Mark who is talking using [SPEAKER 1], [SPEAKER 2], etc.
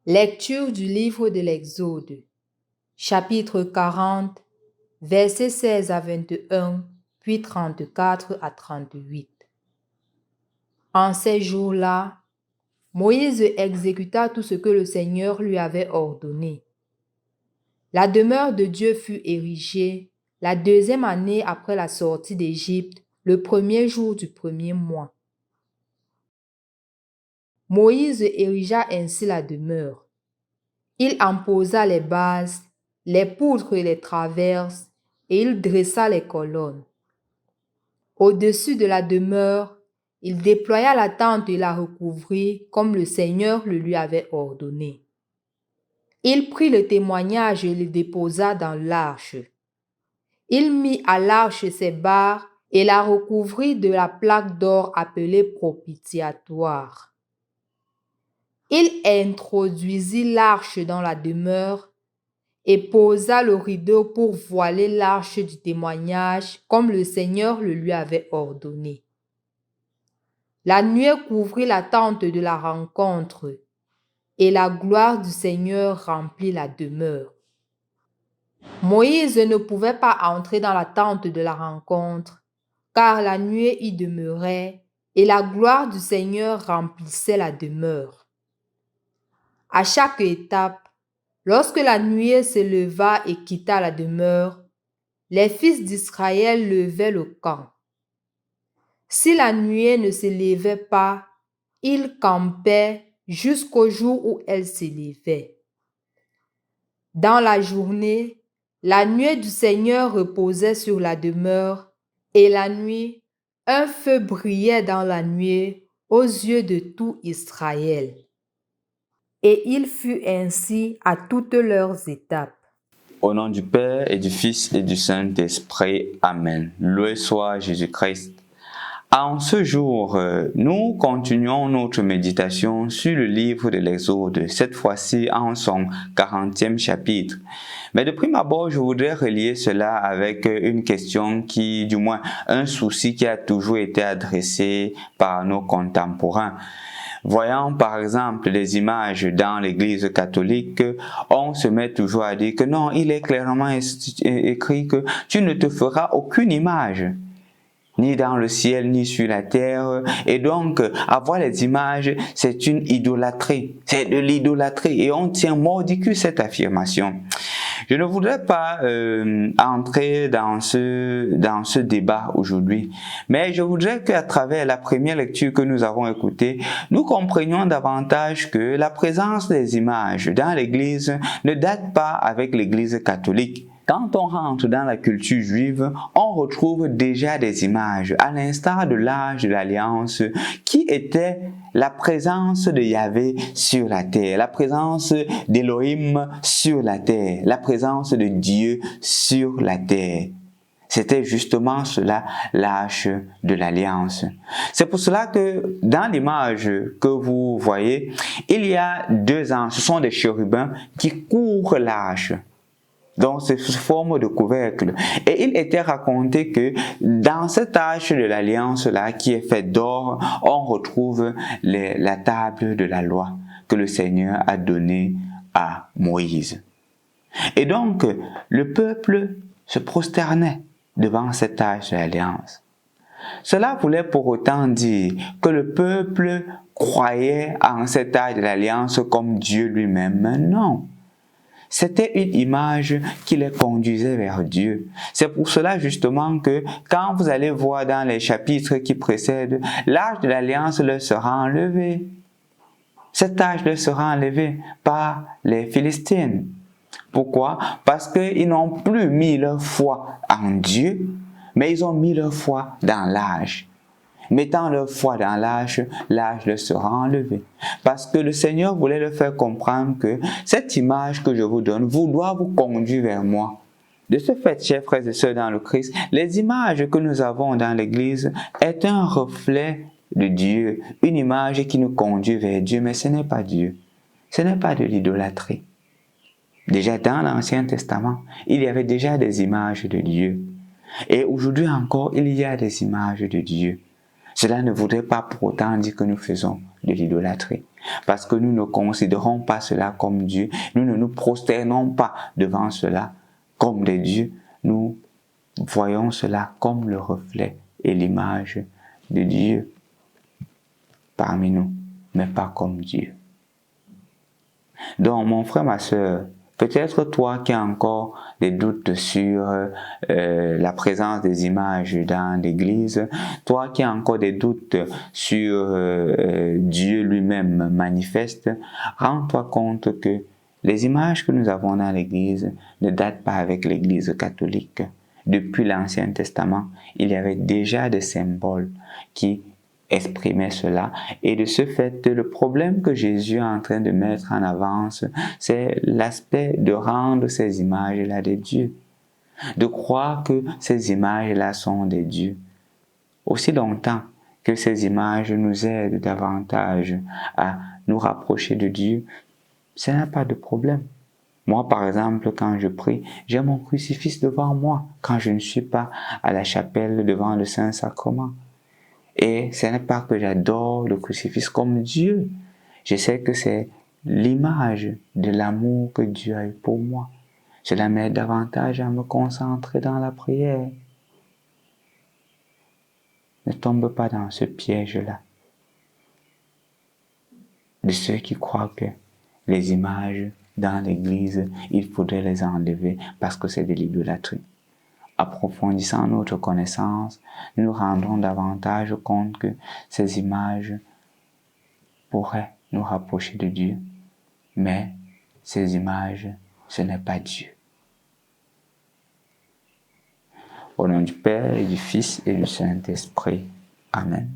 [SPEAKER 1] Lecture du livre de l'Exode, chapitre 40, versets 16 à 21, puis 34 à 38. En ces jours-là, Moïse exécuta tout ce que le Seigneur lui avait ordonné. La demeure de Dieu fut érigée la 2e année après la sortie d'Égypte, le 1er jour du 1er mois. Moïse érigea ainsi la demeure. Il en posa les bases, les poutres et les traverses, et il dressa les colonnes. Au-dessus de la demeure, il déploya la tente et la recouvrit comme le Seigneur le lui avait ordonné. Il prit le témoignage et le déposa dans l'arche. Il mit à l'arche ses barres et la recouvrit de la plaque d'or appelée propitiatoire. Il introduisit l'arche dans la demeure et posa le rideau pour voiler l'arche du témoignage comme le Seigneur le lui avait ordonné. La nuée couvrit la tente de la rencontre et la gloire du Seigneur remplit la demeure. Moïse ne pouvait pas entrer dans la tente de la rencontre car la nuée y demeurait et la gloire du Seigneur remplissait la demeure. À chaque étape, lorsque la nuée se leva et quitta la demeure, les fils d'Israël levaient le camp. Si la nuée ne se levait pas, ils campaient jusqu'au jour où elle s'élevait. Dans la journée, la nuée du Seigneur reposait sur la demeure, et la nuit, un feu brillait dans la nuée aux yeux de tout Israël. Et il fut ainsi à toutes leurs étapes.
[SPEAKER 2] Au nom du Père et du Fils et du Saint-Esprit. Amen. Loué soit Jésus-Christ. En ce jour, nous continuons notre méditation sur le livre de l'Exode, cette fois-ci en son 40e chapitre. Mais de prime abord, je voudrais relier cela avec une question du moins un souci qui a toujours été adressé par nos contemporains. Voyant par exemple des images dans l'église catholique, on se met toujours à dire que non, il est clairement écrit que tu ne te feras aucune image, ni dans le ciel, ni sur la terre. Et donc, avoir les images, c'est une idolâtrie. C'est de l'idolâtrie. Et on tient mordicus cette affirmation. Je ne voudrais pas entrer dans ce débat aujourd'hui, mais je voudrais qu'à travers la première lecture que nous avons écoutée, nous comprenions davantage que la présence des images dans l'Église ne date pas avec l'Église catholique. Quand on rentre dans la culture juive, on retrouve déjà des images, à l'instar de l'âge de l'Alliance, qui était la présence de Yahvé sur la terre, la présence d'Élohim sur la terre, la présence de Dieu sur la terre. C'était justement cela, l'âge de l'Alliance. C'est pour cela que dans l'image que vous voyez, il y a 2 anges, ce sont des chérubins qui couvrent l'arche. Donc, c'est sous forme de couvercle. Et il était raconté que dans cette arche de l'Alliance-là, qui est faite d'or, on retrouve la table de la loi que le Seigneur a donnée à Moïse. Et donc, le peuple se prosternait devant cette arche de l'Alliance. Cela voulait pour autant dire que le peuple croyait en cette arche de l'Alliance comme Dieu lui-même. Mais non. C'était une image qui les conduisait vers Dieu. C'est pour cela justement que quand vous allez voir dans les chapitres qui précèdent, l'arche de l'Alliance leur sera enlevée. Cette arche leur sera enlevée par les Philistines. Pourquoi? Parce qu'ils n'ont plus mis leur foi en Dieu, mais ils ont mis leur foi dans l'arche. Mettant leur foi dans l'arche leur sera enlevé. Parce que le Seigneur voulait leur faire comprendre que cette image que je vous donne doit vous conduire vers moi. De ce fait, chers frères et sœurs dans le Christ, les images que nous avons dans l'Église est un reflet de Dieu, une image qui nous conduit vers Dieu, mais ce n'est pas Dieu. Ce n'est pas de l'idolâtrie. Déjà dans l'Ancien Testament, il y avait déjà des images de Dieu. Et aujourd'hui encore, il y a des images de Dieu. Cela ne voudrait pas pour autant dire que nous faisons de l'idolâtrie. Parce que nous ne considérons pas cela comme Dieu. Nous ne nous prosternons pas devant cela comme des dieux. Nous voyons cela comme le reflet et l'image de Dieu parmi nous, mais pas comme Dieu. Donc, mon frère, ma soeur, peut-être toi qui as encore des doutes sur la présence des images dans l'Église, toi qui as encore des doutes sur Dieu lui-même manifeste, rends-toi compte que les images que nous avons dans l'Église ne datent pas avec l'Église catholique. Depuis l'Ancien Testament, il y avait déjà des symboles qui exprimer cela. Et de ce fait, le problème que Jésus est en train de mettre en avance, c'est l'aspect de rendre ces images-là des dieux. De croire que ces images-là sont des dieux. Aussi longtemps que ces images nous aident davantage à nous rapprocher de Dieu, ça n'a pas de problème. Moi, par exemple, quand je prie, j'ai mon crucifix devant moi quand je ne suis pas à la chapelle devant le Saint-Sacrement. Et ce n'est pas que j'adore le crucifix comme Dieu. Je sais que c'est l'image de l'amour que Dieu a eu pour moi. Cela m'aide davantage à me concentrer dans la prière. Ne tombe pas dans ce piège-là de ceux qui croient que les images dans l'église, il faudrait les enlever parce que c'est de l'idolâtrie. Approfondissant notre connaissance, nous nous rendons davantage compte que ces images pourraient nous rapprocher de Dieu, mais ces images, ce n'est pas Dieu. Au nom du Père et du Fils et du Saint-Esprit. Amen.